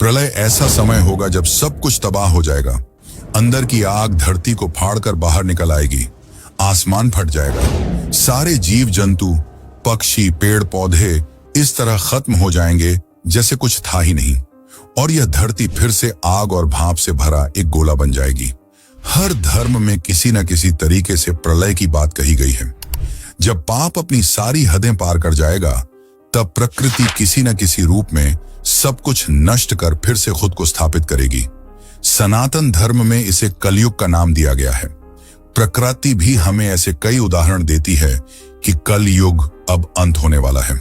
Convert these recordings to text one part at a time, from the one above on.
प्रलय ऐसा समय होगा जब सब कुछ तबाह हो जाएगा। अंदर की आग धरती को फाड़कर बाहर निकल आएगी। आसमान फट जाएगा। सारे जीव जंतु, पक्षी, पेड़ पौधे इस तरह खत्म हो जाएंगे जैसे कुछ था ही नहीं, और यह धरती फिर से आग और भाप से भरा एक गोला बन जाएगी। हर धर्म में किसी न किसी तरीके से प्रलय की बात कही गई है। जब पाप अपनी सारी हदें पार कर जाएगा, तब प्रकृति किसी न किसी रूप में सब कुछ नष्ट कर फिर से खुद को स्थापित करेगी। सनातन धर्म में इसे कलयुग का नाम दिया गया है। प्रकृति भी हमें ऐसे कई उदाहरण देती है कि कलयुग अब अंत होने वाला है।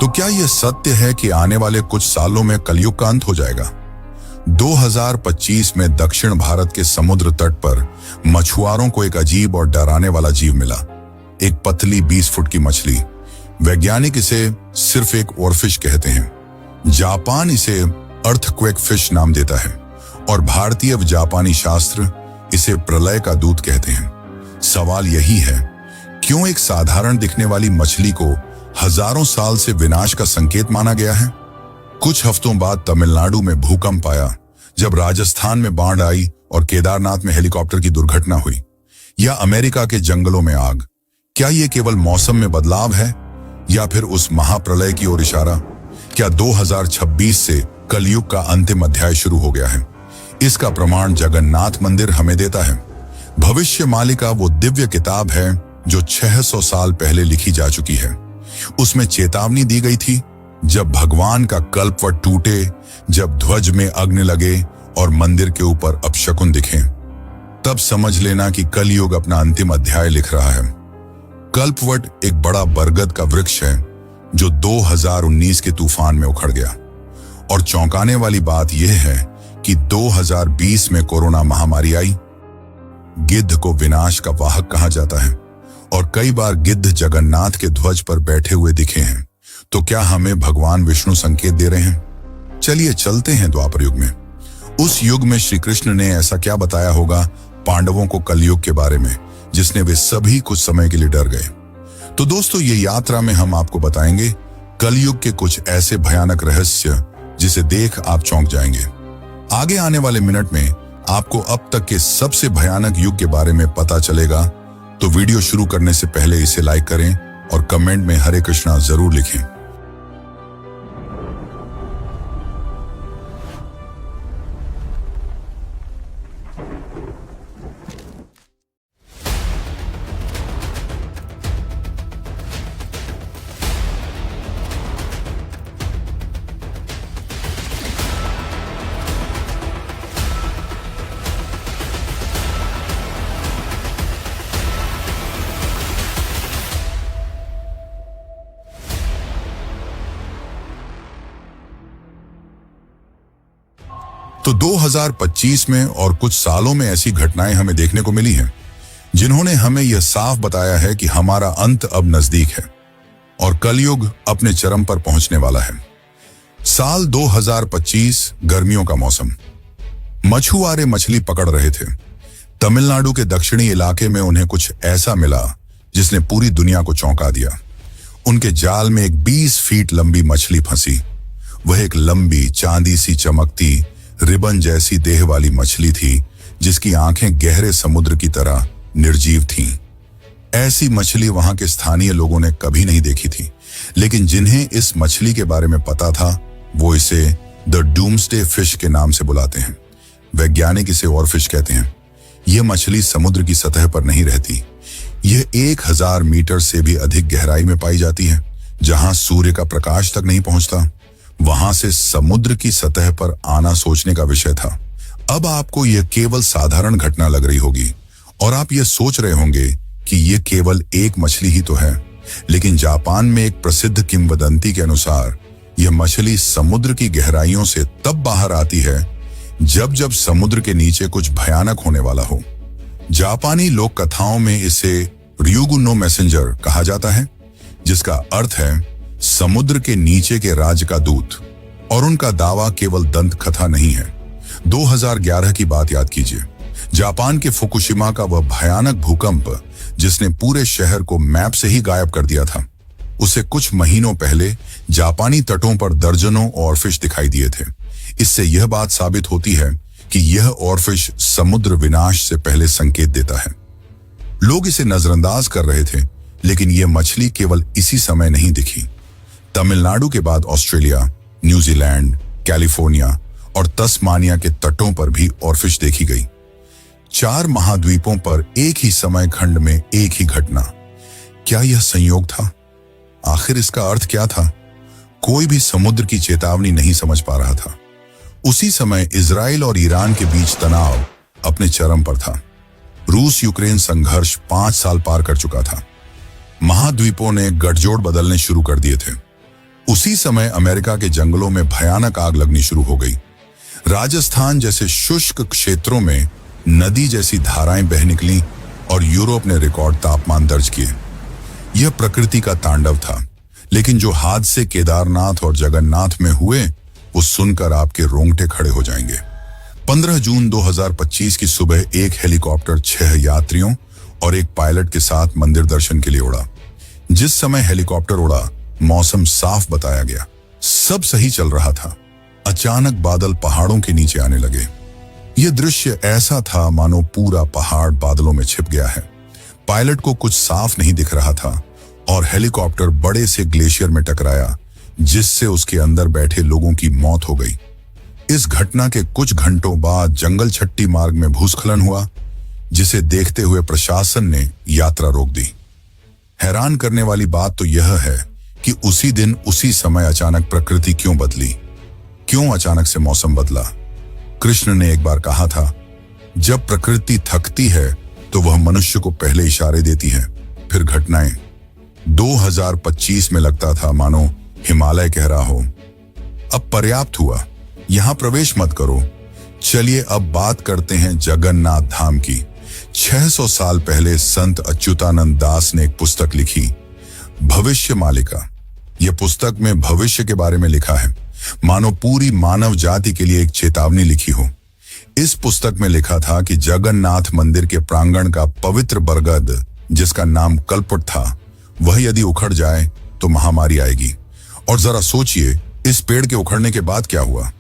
तो क्या यह सत्य है कि आने वाले कुछ सालों में कलयुग का अंत हो जाएगा? 2025 में दक्षिण भारत के समुद्र तट पर मछुआरों को एक अजीब और डराने वाला जीव मिला। एक पतली 20 फुट की मछली। वैज्ञानिक इसे सिर्फ एक ओरफिश कहते हैं। जापान इसे अर्थक्वेक फिश नाम देता है और भारतीय व जापानी शास्त्र इसे प्रलय का दूत कहते हैं। सवाल यही है, क्यों एक साधारण दिखने वाली मछली को हजारों साल से विनाश का संकेत माना गया है? कुछ हफ्तों बाद तमिलनाडु में भूकंप आया, जब राजस्थान में बाढ़ आई और केदारनाथ में हेलीकॉप्टर की दुर्घटना हुई, या अमेरिका के जंगलों में आग। क्या यह केवल मौसम में बदलाव है या फिर उस महाप्रलय की ओर इशारा? क्या 2026 से कलयुग का अंतिम अध्याय शुरू हो गया है? इसका प्रमाण जगन्नाथ मंदिर हमें देता है। भविष्य मालिका वो दिव्य किताब है जो 600 साल पहले लिखी जा चुकी है। उसमें चेतावनी दी गई थी, जब भगवान का कल्पवट टूटे, जब ध्वज में अग्नि लगे और मंदिर के ऊपर अपशकुन दिखे, तब समझ लेना कि कलयुग अपना अंतिम अध्याय लिख रहा है। कल्पवट एक बड़ा बरगद का वृक्ष है जो 2019 के तूफान में उखड़ गया। और चौंकाने वाली बात यह है कि 2020 में कोरोना महामारी आई। गिद्ध को विनाश का वाहक कहा जाता है और कई बार गिद्ध जगन्नाथ के ध्वज पर बैठे हुए दिखे हैं। तो क्या हमें भगवान विष्णु संकेत दे रहे हैं? चलिए चलते हैं द्वापर युग में। उस युग में श्री कृष्ण ने ऐसा क्या बताया होगा पांडवों को कलयुग के बारे में, जिसने वे सभी कुछ समय के लिए डर गए? तो दोस्तों, ये यात्रा में हम आपको बताएंगे कलयुग के कुछ ऐसे भयानक रहस्य जिसे देख आप चौंक जाएंगे। आगे आने वाले मिनट में आपको अब तक के सबसे भयानक युग के बारे में पता चलेगा। तो वीडियो शुरू करने से पहले इसे लाइक करें और कमेंट में हरे कृष्णा जरूर लिखें। तो 2025 में और कुछ सालों में ऐसी घटनाएं हमें देखने को मिली हैं जिन्होंने हमें यह साफ बताया है कि हमारा अंत अब नजदीक है और कलयुग अपने चरम पर पहुंचने वाला है। साल 2025, गर्मियों का मौसम। मछुआरे मछली पकड़ रहे थे। तमिलनाडु के दक्षिणी इलाके में उन्हें कुछ ऐसा मिला जिसने पूरी दुनिया को चौंका दिया। उनके जाल में एक 20 फीट लंबी मछली फंसी। वह एक लंबी, चांदी सी चमकती, रिबन जैसी देह वाली मछली थी जिसकी आंखें गहरे समुद्र की तरह निर्जीव थीं। ऐसी मछली वहां के स्थानीय लोगों ने कभी नहीं देखी थी, लेकिन जिन्हें इस मछली के बारे में पता था वो इसे द डूम्सडे फिश के नाम से बुलाते हैं। वैज्ञानिक इसे ओरफिश कहते हैं। यह मछली समुद्र की सतह पर नहीं रहती। यह 1000 मीटर से भी अधिक गहराई में पाई जाती है, जहां सूर्य का प्रकाश तक नहीं पहुंचता। वहां से समुद्र की सतह पर आना सोचने का विषय था। अब आपको यह केवल साधारण घटना लग रही होगी और आप यह सोच रहे होंगे कि यह केवल एक मछली ही तो है, लेकिन जापान में एक प्रसिद्ध किंवदंती के अनुसार यह मछली समुद्र की गहराइयों से तब बाहर आती है जब जब समुद्र के नीचे कुछ भयानक होने वाला हो। जापानी लोक कथाओं में इसे ryugu no मैसेंजर कहा जाता है, जिसका अर्थ है समुद्र के नीचे के राज का दूत। और उनका दावा केवल दंत कथा नहीं है। 2011 की बात याद कीजिए। जापान के फुकुशिमा का वह भयानक भूकंप जिसने पूरे शहर को मैप से ही गायब कर दिया था। उसे कुछ महीनों पहले जापानी तटों पर दर्जनों ऑरफिश दिखाई दिए थे। इससे यह बात साबित होती है कि यह ऑरफिश समुद्र विनाश से पहले संकेत देता है। लोग इसे नजरअंदाज कर रहे थे, लेकिन यह मछली केवल इसी समय नहीं दिखी। तमिलनाडु के बाद ऑस्ट्रेलिया, न्यूजीलैंड, कैलिफोर्निया और तस्मानिया के तटों पर भी ऑरफिश देखी गई। 4 महाद्वीपों पर एक ही समय खंड में एक ही घटना। क्या यह संयोग था? आखिर इसका अर्थ क्या था? कोई भी समुद्र की चेतावनी नहीं समझ पा रहा था। उसी समय इजराइल और ईरान के बीच तनाव अपने चरम पर था। रूस यूक्रेन संघर्ष 5 साल पार कर चुका था। महाद्वीपों ने गठजोड़ बदलने शुरू कर दिए थे। उसी समय अमेरिका के जंगलों में भयानक आग लगनी शुरू हो गई। राजस्थान जैसे शुष्क क्षेत्रों में नदी जैसी धाराएं बह निकली और यूरोप ने रिकॉर्ड तापमान दर्ज किए। यह प्रकृति का तांडव था, लेकिन जो हादसे केदारनाथ और जगन्नाथ में हुए वो सुनकर आपके रोंगटे खड़े हो जाएंगे। 15 जून 2025 की सुबह एक हेलीकॉप्टर 6 यात्रियों और एक पायलट के साथ मंदिर दर्शन के लिए उड़ा। जिस समय हेलीकॉप्टर उड़ा, मौसम साफ बताया गया, सब सही चल रहा था। अचानक बादल पहाड़ों के नीचे आने लगे। यह दृश्य ऐसा था मानो पूरा पहाड़ बादलों में छिप गया है। पायलट को कुछ साफ नहीं दिख रहा था और हेलीकॉप्टर बड़े से ग्लेशियर में टकराया, जिससे उसके अंदर बैठे लोगों की मौत हो गई। इस घटना के कुछ घंटों बाद जंगल छट्टी मार्ग में भूस्खलन हुआ, जिसे देखते हुए प्रशासन ने यात्रा रोक दी। हैरान करने वाली बात तो यह है कि उसी दिन उसी समय अचानक प्रकृति क्यों बदली? क्यों अचानक से मौसम बदला? कृष्ण ने एक बार कहा था, जब प्रकृति थकती है तो वह मनुष्य को पहले इशारे देती है, फिर घटनाएं। 2025 में लगता था मानो हिमालय कह रहा हो, अब पर्याप्त हुआ, यहां प्रवेश मत करो। चलिए अब बात करते हैं जगन्नाथ धाम की। 600 साल पहले संत अच्युतानंद दास ने एक पुस्तक लिखी, भविष्य मालिका। यह पुस्तक में भविष्य के बारे में लिखा है, मानो पूरी मानव जाति के लिए एक चेतावनी लिखी हो। इस पुस्तक में लिखा था कि जगन्नाथ मंदिर के प्रांगण का पवित्र बरगद, जिसका नाम कल्पट था, वह यदि उखड़ जाए तो महामारी आएगी। और जरा सोचिए, इस पेड़ के उखड़ने के बाद क्या हुआ?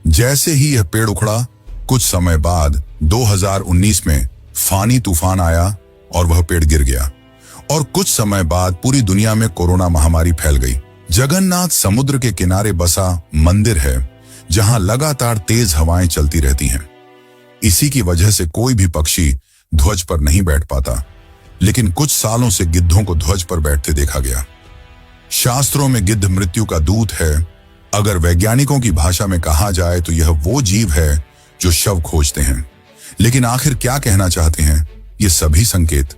जैसे ही यह पेड़ उखड़ा, कुछ समय बाद 2019 में फानी तूफान आया और वह पेड़ गिर गया। और कुछ समय बाद पूरी दुनिया में कोरोना महामारी फैल गई। जगन्नाथ समुद्र के किनारे बसा मंदिर है, जहां लगातार तेज हवाएं चलती रहती हैं। इसी की वजह से कोई भी पक्षी ध्वज पर नहीं बैठ पाता, लेकिन कुछ सालों से गिद्धों को ध्वज पर बैठते देखा गया। शास्त्रों में गिद्ध मृत्यु का दूत है। अगर वैज्ञानिकों की भाषा में कहा जाए तो यह वो जीव है जो शव खोजते हैं। लेकिन आखिर क्या कहना चाहते हैं ये सभी संकेत?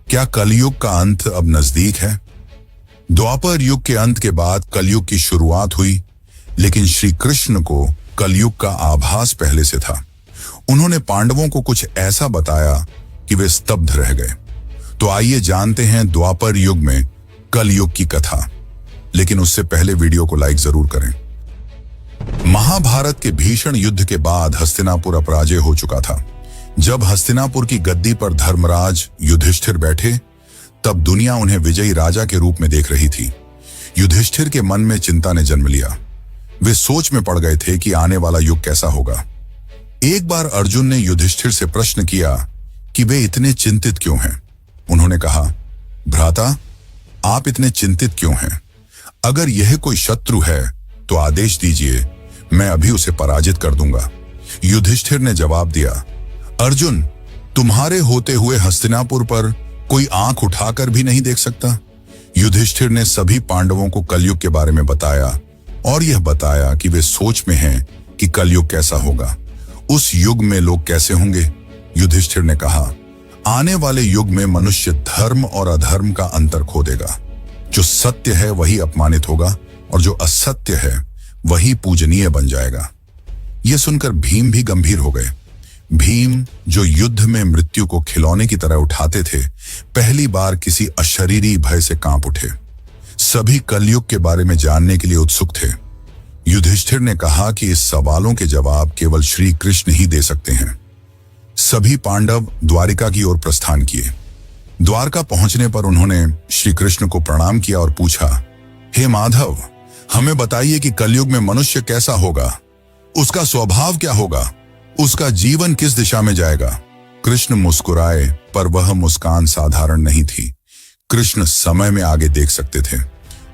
क्या कलयुग का अंत अब नजदीक है? द्वापर युग के अंत के बाद कलयुग की शुरुआत हुई, लेकिन श्री कृष्ण को कलयुग का आभास पहले से था। उन्होंने पांडवों को कुछ ऐसा बताया कि वे स्तब्ध रह गए। तो आइए जानते हैं द्वापर युग में कलयुग की कथा। लेकिन उससे पहले वीडियो को लाइक जरूर करें। महाभारत के भीषण युद्ध के बाद हस्तिनापुर अपराजय हो चुका था। जब हस्तिनापुर की गद्दी पर धर्मराज युधिष्ठिर बैठे, तब दुनिया उन्हें विजयी राजा के रूप में देख रही थी। युधिष्ठिर के मन में चिंता ने जन्म लिया। वे सोच में पड़ गए थे कि आने वाला युग कैसा होगा। एक बार अर्जुन ने युधिष्ठिर से प्रश्न किया कि वे इतने चिंतित क्यों हैं। उन्होंने कहा, भ्राता, आप इतने चिंतित क्यों हैं? अगर यह कोई शत्रु है तो आदेश दीजिए, मैं अभी उसे पराजित कर दूंगा। युधिष्ठिर ने जवाब दिया, अर्जुन, तुम्हारे होते हुए हस्तिनापुर पर कोई आंख उठाकर भी नहीं देख सकता। युधिष्ठिर ने सभी पांडवों को कलयुग के बारे में बताया और यह बताया कि वे सोच में हैं कि कलयुग कैसा होगा, उस युग में लोग कैसे होंगे। युधिष्ठिर ने कहा, आने वाले युग में मनुष्य धर्म और अधर्म का अंतर खो देगा। जो सत्य है वही अपमानित होगा और जो असत्य है वही पूजनीय बन जाएगा। यह सुनकर भीम भी गंभीर हो गए। भीम, जो युद्ध में मृत्यु को खिलौने की तरह उठाते थे, पहली बार किसी अशरीरी भय से कांप उठे। सभी कलयुग के बारे में जानने के लिए उत्सुक थे। युधिष्ठिर ने कहा कि इस सवालों के जवाब केवल श्री कृष्ण ही दे सकते हैं। सभी पांडव द्वारिका की ओर प्रस्थान किए। द्वारका पहुंचने पर उन्होंने श्री कृष्ण को प्रणाम किया और पूछा, हे माधव, हमें बताइए कि कलयुग में मनुष्य कैसा होगा, उसका स्वभाव क्या होगा, उसका जीवन किस दिशा में जाएगा। कृष्ण मुस्कुराए, पर वह मुस्कान साधारण नहीं थी। कृष्ण समय में आगे देख सकते थे।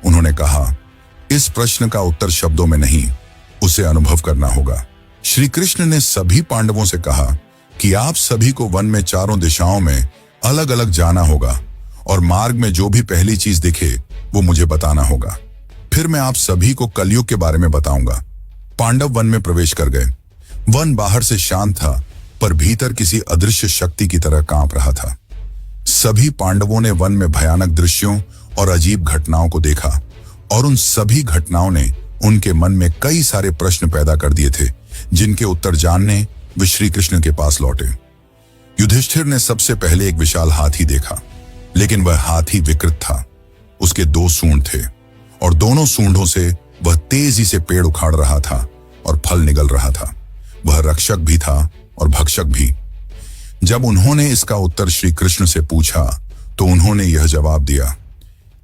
उन्होंने कहा, इस प्रश्न का उत्तर शब्दों में नहीं, उसे अनुभव करना होगा। श्री कृष्ण ने सभी पांडवों से कहा कि आप सभी को वन में चारों दिशाओं में अलग अलग जाना होगा और मार्ग में जो भी पहली चीज दिखे वो मुझे बताना होगा। फिर मैं आप सभी को कलयुग के बारे में बताऊंगा। पांडव वन में प्रवेश कर गए। वन बाहर से शांत था, पर भीतर किसी अदृश्य शक्ति की तरह कांप रहा था। सभी पांडवों ने वन में भयानक दृश्यों और अजीब घटनाओं को देखा और उन सभी घटनाओं ने उनके मन में कई सारे प्रश्न पैदा कर दिए थे, जिनके उत्तर जानने वे श्री कृष्ण के पास लौटे। युधिष्ठिर ने सबसे पहले एक विशाल हाथी देखा, लेकिन वह हाथी विकृत था। उसके 2 सूंड थे और दोनों सूंडों से वह तेजी से पेड़ उखाड़ रहा था और फल निगल रहा था। वह रक्षक भी था और भक्षक भी। जब उन्होंने इसका उत्तर श्री कृष्ण से पूछा तो उन्होंने यह जवाब दिया,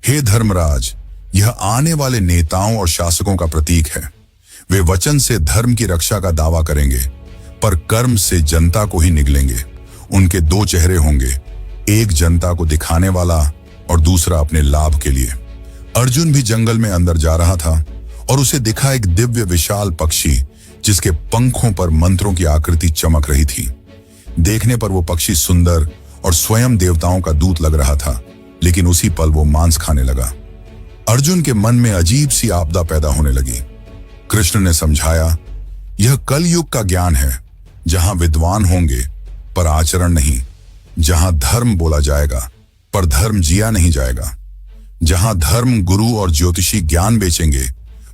हे धर्मराज, यह आने वाले नेताओं और शासकों का प्रतीक है। वे वचन से धर्म की रक्षा का दावा करेंगे, पर कर्म से जनता को ही निगलेंगे। उनके 2 चेहरे होंगे, एक जनता को दिखाने वाला और दूसरा अपने लाभ के लिए। अर्जुन भी जंगल में अंदर जा रहा था और उसे दिखा एक दिव्य विशाल पक्षी, जिसके पंखों पर मंत्रों की आकृति चमक रही थी। देखने पर वो पक्षी सुंदर और स्वयं देवताओं का दूत लग रहा था, लेकिन उसी पल वो मांस खाने लगा। अर्जुन के मन में अजीब सी आपदा पैदा होने लगी। कृष्ण ने समझाया, यह कलयुग का ज्ञान है, जहां विद्वान होंगे पर आचरण नहीं, जहां धर्म बोला जाएगा पर धर्म जिया नहीं जाएगा, जहां धर्म गुरु और ज्योतिषी ज्ञान बेचेंगे,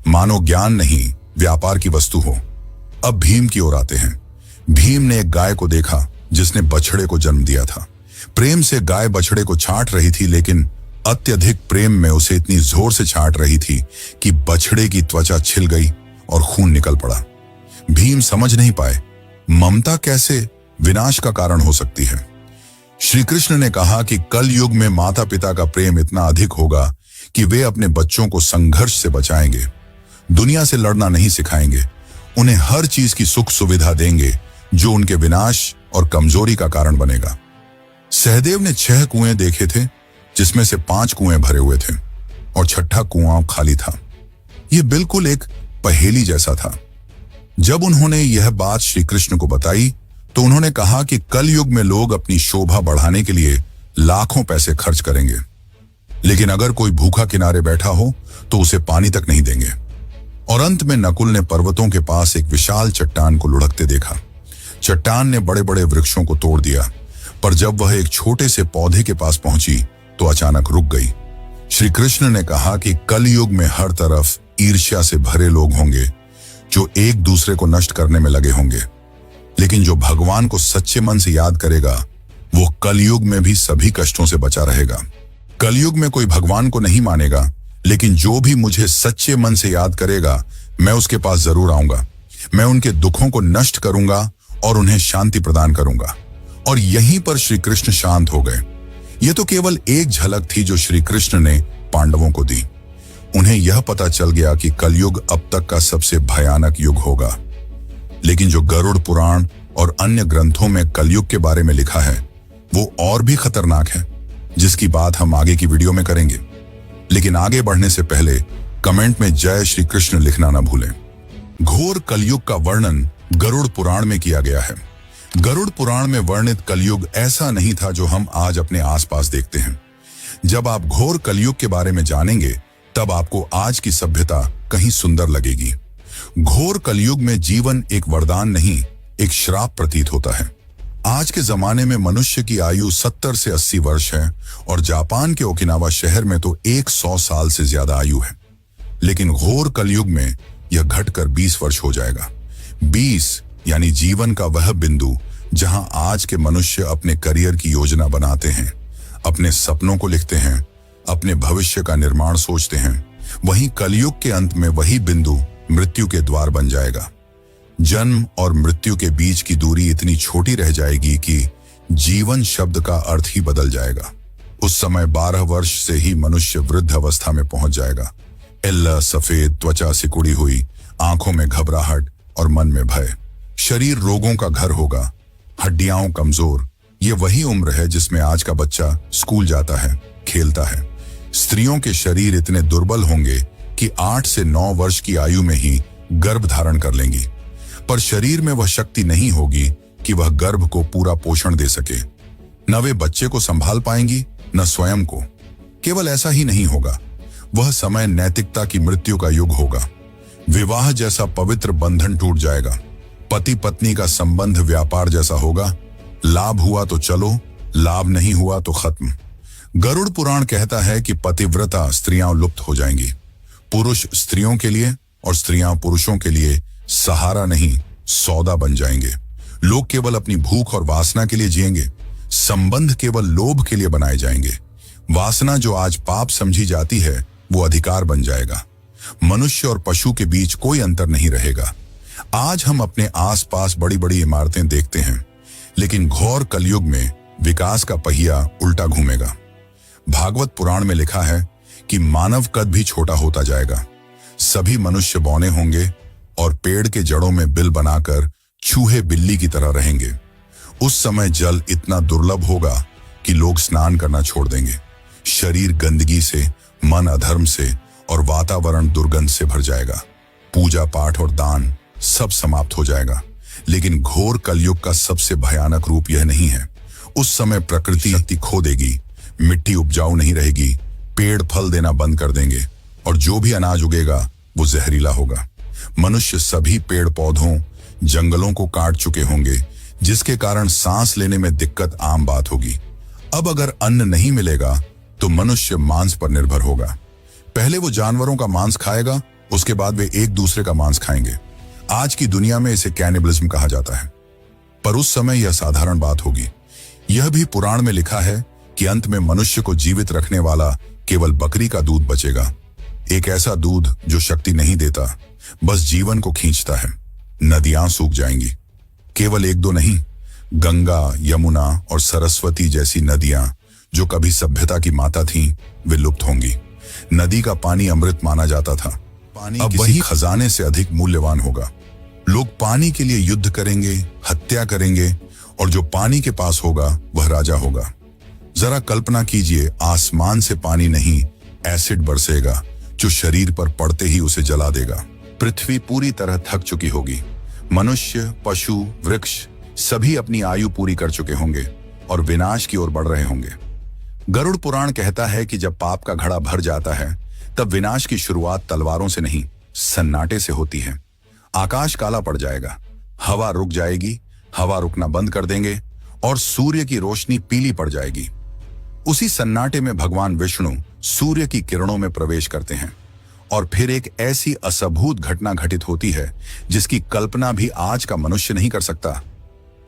मानो ज्ञान नहीं व्यापार की वस्तु हो। अब भीम की ओर आते हैं। भीम ने एक गाय को देखा जिसने बछड़े को जन्म दिया था। प्रेम से गाय बछड़े को छांट रही थी, लेकिन अत्यधिक प्रेम में उसे इतनी जोर से छांट रही थी कि बछड़े की त्वचा छिल गई और खून निकल पड़ा। भीम समझ नहीं पाए, ममता कैसे विनाश का कारण हो सकती है। श्री कृष्ण ने कहा कि कल युग में माता पिता का प्रेम इतना अधिक होगा कि वे अपने बच्चों को संघर्ष से बचाएंगे, दुनिया से लड़ना नहीं सिखाएंगे, उन्हें हर चीज की सुख सुविधा देंगे जो उनके विनाश और कमजोरी का कारण बनेगा। सहदेव ने 6 कुएं देखे थे, जिसमें से 5 कुएं भरे हुए थे और 6ठा कुआं खाली था। यह बिल्कुल एक पहेली जैसा था। जब उन्होंने यह बात श्री कृष्ण को बताई तो उन्होंने कहा कि कल युग में लोग अपनी शोभा बढ़ाने के लिए लाखों पैसे खर्च करेंगे, लेकिन अगर कोई भूखा किनारे बैठा हो तो उसे पानी तक नहीं देंगे। और अंत में नकुल ने पर्वतों के पास एक विशाल चट्टान को लुढ़कते देखा। चट्टान ने बड़े बड़े वृक्षों को तोड़ दिया, पर जब वह एक छोटे से पौधे के पास पहुंची तो अचानक रुक गई। श्री कृष्ण ने कहा कि कल युग में हर तरफ ईर्ष्या से भरे लोग होंगे जो एक दूसरे को नष्ट करने में लगे होंगे, लेकिन जो भगवान को सच्चे मन से याद करेगा वो कलयुग में भी सभी कष्टों से बचा रहेगा। कलयुग में कोई भगवान को नहीं मानेगा, लेकिन जो भी मुझे सच्चे मन से याद करेगा मैं उसके पास जरूर आऊंगा। मैं उनके दुखों को नष्ट करूंगा और उन्हें शांति प्रदान करूंगा। और यहीं पर श्री कृष्ण शांत हो गए। यह तो केवल एक झलक थी जो श्री कृष्ण ने पांडवों को दी। उन्हें यह पता चल गया कि कलयुग अब तक का सबसे भयानक युग होगा, लेकिन जो गरुड़ पुराण और अन्य ग्रंथों में कलयुग के बारे में लिखा है वो और भी खतरनाक है, जिसकी बात हम आगे की वीडियो में करेंगे। लेकिन आगे बढ़ने से पहले कमेंट में जय श्री कृष्ण लिखना ना भूलें। घोर कलयुग का वर्णन गरुड़ पुराण में किया गया है। गरुड़ पुराण में वर्णित कलयुग ऐसा नहीं था जो हम आज अपने आसपास देखते हैं। जब आप घोर कलयुग के बारे में जानेंगे तब आपको आज की सभ्यता कहीं सुंदर लगेगी। घोर कलयुग में जीवन एक वरदान नहीं, एक श्राप प्रतीत होता है। आज के जमाने में मनुष्य की आयु 70 से 80 वर्ष है और जापान के ओकिनावा शहर में तो 100 साल से ज्यादा आयु है। लेकिन घोर कलयुग में यह घटकर 20 वर्ष हो जाएगा। 20 यानी जीवन का वह बिंदु जहां आज के मनुष्य अपने करियर की योजना बनाते हैं, अपने सपनों को लिखते हैं, अपने भविष्य का निर्माण सोचते हैं, वहीं कलयुग के अंत में वही बिंदु मृत्यु के द्वार बन जाएगा। जन्म और मृत्यु के बीच की दूरी इतनी छोटी रह जाएगी कि जीवन शब्द का अर्थ ही बदल जाएगा। उस समय 12 वर्ष से ही मनुष्य वृद्ध अवस्था में पहुंच जाएगा। एल्ला सफेद त्वचा सिकुड़ी हुई, आंखों में घबराहट और मन में भय। शरीर रोगों का घर होगा, हड्डियां कमजोर। ये वही उम्र है जिसमें आज का बच्चा स्कूल जाता है, खेलता है। स्त्रियों के शरीर इतने दुर्बल होंगे कि 8 से 9 वर्ष की आयु में ही गर्भ धारण कर लेंगी, पर शरीर में वह शक्ति नहीं होगी कि वह गर्भ को पूरा पोषण दे सके। न वे बच्चे को संभाल पाएंगी, न स्वयं को। केवल ऐसा ही नहीं होगा, वह समय नैतिकता की मृत्यु का युग होगा। विवाह जैसा पवित्र बंधन टूट जाएगा। पति पत्नी का संबंध व्यापार जैसा होगा। लाभ हुआ तो चलो, लाभ नहीं हुआ तो खत्म। गरुड़ पुराण कहता है कि पतिव्रता स्त्रियां लुप्त हो जाएंगी। पुरुष स्त्रियों के लिए और स्त्रियां पुरुषों के लिए सहारा नहीं, सौदा बन जाएंगे। लोग केवल अपनी भूख और वासना के लिए जिएंगे। संबंध केवल लोभ के लिए बनाए जाएंगे। वासना जो आज पाप समझी जाती है, वो अधिकार बन जाएगा। मनुष्य और पशु के बीच कोई अंतर नहीं रहेगा। आज हम अपने आसपास बड़ी बड़ी इमारतें देखते हैं, लेकिन घोर कलयुग में विकास का पहिया उल्टा घूमेगा। भागवत पुराण में लिखा है कि मानव कद भी छोटा होता जाएगा। सभी मनुष्य बौने होंगे और पेड़ के जड़ों में बिल बनाकर चूहे बिल्ली की तरह रहेंगे। उस समय जल इतना दुर्लभ होगा कि लोग स्नान करना छोड़ देंगे। शरीर गंदगी से, मन अधर्म से और वातावरण दुर्गंध से भर जाएगा। पूजा पाठ और दान सब समाप्त हो जाएगा। लेकिन घोर कलयुग का सबसे भयानक रूप यह नहीं है। उस समय प्रकृति शक्ति खो देगी, मिट्टी उपजाऊ नहीं रहेगी, पेड़ फल देना बंद कर देंगे और जो भी अनाज उगेगा वो जहरीला होगा। मनुष्य सभी पेड़ पौधों, जंगलों को काट चुके होंगे, जिसके कारण सांस लेने में दिक्कत आम बात होगी। अब अगर अन्न नहीं मिलेगा तो मनुष्य मांस पर निर्भर होगा। पहले वो जानवरों का मांस खाएगा, उसके बाद वे एक दूसरे का मांस खाएंगे। आज की दुनिया में इसे कैनिबलिज्म कहा जाता है, पर उस समय यह साधारण बात होगी। यह भी पुराण में लिखा है कि अंत में मनुष्य को जीवित रखने वाला केवल बकरी का दूध बचेगा। एक ऐसा दूध जो शक्ति नहीं देता, बस जीवन को खींचता है। नदियां सूख जाएंगी। केवल एक दो नहीं, गंगा, यमुना और सरस्वती जैसी नदियां जो कभी सभ्यता की माता थीं, वे लुप्त होंगी। नदी का पानी अमृत माना जाता था, पानी अब वही खजाने से अधिक मूल्यवान होगा। लोग पानी के लिए युद्ध करेंगे, हत्या करेंगे और जो पानी के पास होगा वह राजा होगा। जरा कल्पना कीजिए, आसमान से पानी नहीं, एसिड बरसेगा जो शरीर पर पड़ते ही उसे जला देगा। पृथ्वी पूरी तरह थक चुकी होगी। मनुष्य, पशु, वृक्ष सभी अपनी आयु पूरी कर चुके होंगे और विनाश की ओर बढ़ रहे होंगे। गरुड़ पुराण कहता है कि जब पाप का घड़ा भर जाता है, तब विनाश की शुरुआत तलवारों से नहीं, सन्नाटे से होती है। आकाश काला पड़ जाएगा, हवा रुक जाएगी, हवा रुकना बंद कर देंगे और सूर्य की रोशनी पीली पड़ जाएगी। उसी सन्नाटे में भगवान विष्णु सूर्य की किरणों में प्रवेश करते हैं और फिर एक ऐसी असंभूत घटना घटित होती है जिसकी कल्पना भी आज का मनुष्य नहीं कर सकता।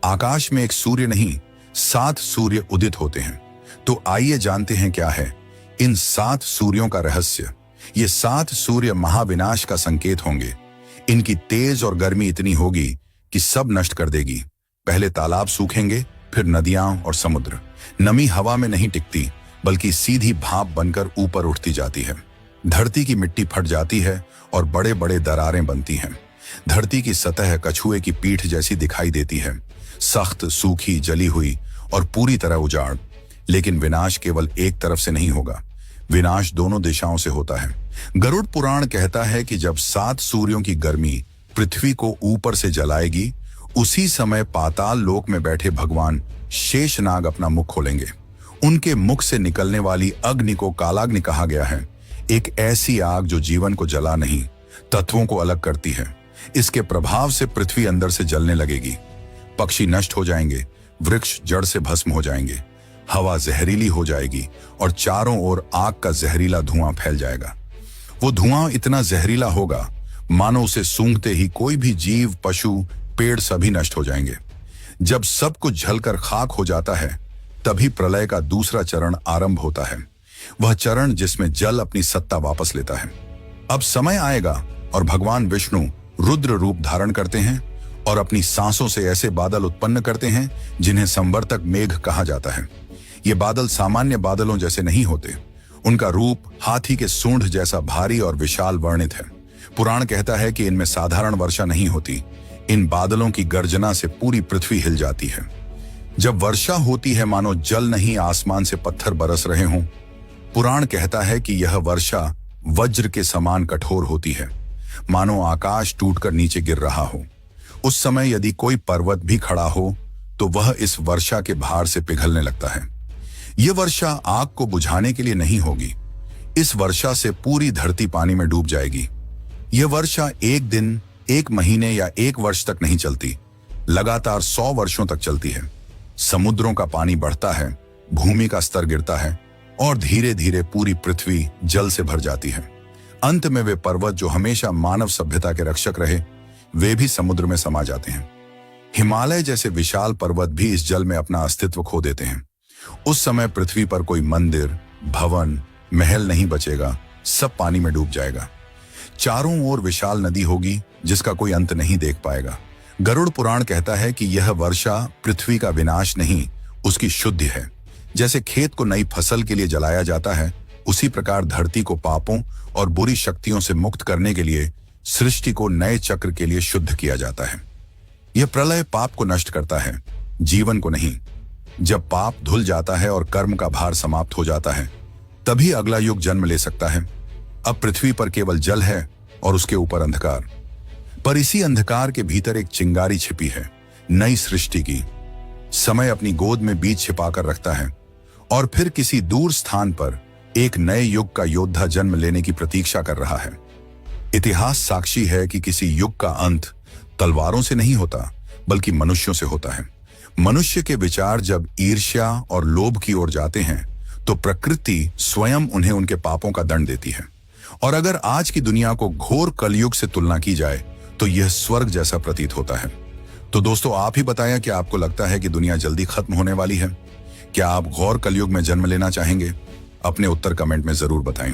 आकाश में एक सूर्य नहीं, 7 सूर्य उदित होते हैं। तो आइए जानते हैं क्या है इन 7 सूर्यों का रहस्य। ये 7 सूर्य महाविनाश का संकेत होंगे। इनकी तेज और गर्मी इतनी होगी कि सब नष्ट कर देगी। पहले तालाब सूखेंगे, फिर नदियां और समुद्र। नमी हवा में नहीं टिकती, बल्कि सीधी भाप बनकर ऊपर उठती जाती है। धरती की मिट्टी फट जाती है और बड़े बड़े दरारें बनती हैं। धरती की सतह कछुए की पीठ जैसी दिखाई देती है, सख्त, सूखी, जली हुई और पूरी तरह उजाड़। लेकिन विनाश केवल एक तरफ से नहीं होगा, विनाश दोनों दिशाओं से होता है। गरुड़ पुराण कहता है कि जब 7 सूर्यों की गर्मी पृथ्वी को ऊपर से जलाएगी, उसी समय पाताल लोक में बैठे भगवान शेषनाग अपना मुख खोलेंगे। उनके मुख से निकलने वाली अग्नि को कालाग्नि कहा गया है। एक ऐसी आग जो जीवन को जला नहीं, तत्वों को अलग करती है। इसके प्रभाव से पृथ्वी अंदर से जलने लगेगी। पक्षी नष्ट हो जाएंगे, वृक्ष जड़ से भस्म हो जाएंगे, हवा जहरीली हो जाएगी और चारों ओर आग का जहरीला धुआं फैल जाएगा। वो धुआं इतना जहरीला होगा मानो उसे सूंघते ही कोई भी जीव, पशु, पेड़ सभी नष्ट हो जाएंगे। जब सब कुछ जलकर खाक हो जाता है, तभी प्रलय का दूसरा चरण आरंभ होता है। वह चरण जिसमें जल अपनी सत्ता वापस लेता है। अब समय आएगा और भगवान विष्णु रुद्र रूप धारण करते हैं और अपनी सांसों से ऐसे बादल उत्पन्न करते हैं जिन्हें संवर्तक मेघ कहा जाता है। ये बादल सामान्य बादलों जैसे नहीं होते। उनका रूप हाथी के सूंड जैसा भारी और विशाल वर्णित है। पुराण कहता है कि इनमें साधारण वर्षा नहीं होती। इन बादलों की गर्जना से पूरी पृथ्वी हिल जाती है। जब वर्षा होती है मानो जल नहीं आसमान से पत्थर बरस रहे हों। पुराण कहता है कि यह वर्षा वज्र के समान कठोर होती है, मानो आकाश टूटकर नीचे गिर रहा हो। उस समय यदि कोई पर्वत भी खड़ा हो तो वह इस वर्षा के भार से पिघलने लगता है। यह वर्षा आग को बुझाने के लिए नहीं होगी। इस वर्षा से पूरी धरती पानी में डूब जाएगी। यह वर्षा एक दिन, एक महीने या एक वर्ष तक नहीं चलती, लगातार 100 वर्षों तक चलती है। समुद्रों का पानी बढ़ता है, भूमि का स्तर गिरता है और धीरे धीरे पूरी पृथ्वी जल से भर जाती है। अंत में वे पर्वत जो हमेशा मानव सभ्यता के रक्षक रहे, वे भी समुद्र में समा जाते हैं। हिमालय जैसे विशाल पर्वत भी इस जल में अपना अस्तित्व खो देते हैं। उस समय पृथ्वी पर कोई मंदिर, भवन, महल नहीं बचेगा, सब पानी में डूब जाएगा। चारों ओर विशाल नदी होगी जिसका कोई अंत नहीं देख पाएगा। गरुड़ पुराण कहता है कि यह वर्षा पृथ्वी का विनाश नहीं, उसकी शुद्धि है। जैसे खेत को नई फसल के लिए जलाया जाता है, उसी प्रकार धरती को पापों और बुरी शक्तियों से मुक्त करने के लिए सृष्टि को नए चक्र के लिए शुद्ध किया जाता है। यह प्रलय पाप को नष्ट करता है, जीवन को नहीं। जब पाप धुल जाता है और कर्म का भार समाप्त हो जाता है, तभी अगला युग जन्म ले सकता है। अब पृथ्वी पर केवल जल है और उसके ऊपर अंधकार, पर इसी अंधकार के भीतर एक चिंगारी छिपी है, नई सृष्टि की। समय अपनी गोद में बीज छिपाकर रखता है और फिर किसी दूर स्थान पर एक नए युग का योद्धा जन्म लेने की प्रतीक्षा कर रहा है। इतिहास साक्षी है कि किसी युग का अंत तलवारों से नहीं होता, बल्कि मनुष्यों से होता है। मनुष्य के विचार जब ईर्ष्या और लोभ की ओर जाते हैं तो प्रकृति स्वयं उन्हें उनके पापों का दंड देती है। और अगर आज की दुनिया को घोर कलयुग से तुलना की जाए तो यह स्वर्ग जैसा प्रतीत होता है। तो दोस्तों, आप ही बताएं कि आपको लगता है कि दुनिया जल्दी खत्म होने वाली है? क्या आप घोर कलयुग में जन्म लेना चाहेंगे? अपने उत्तर कमेंट में जरूर बताएं।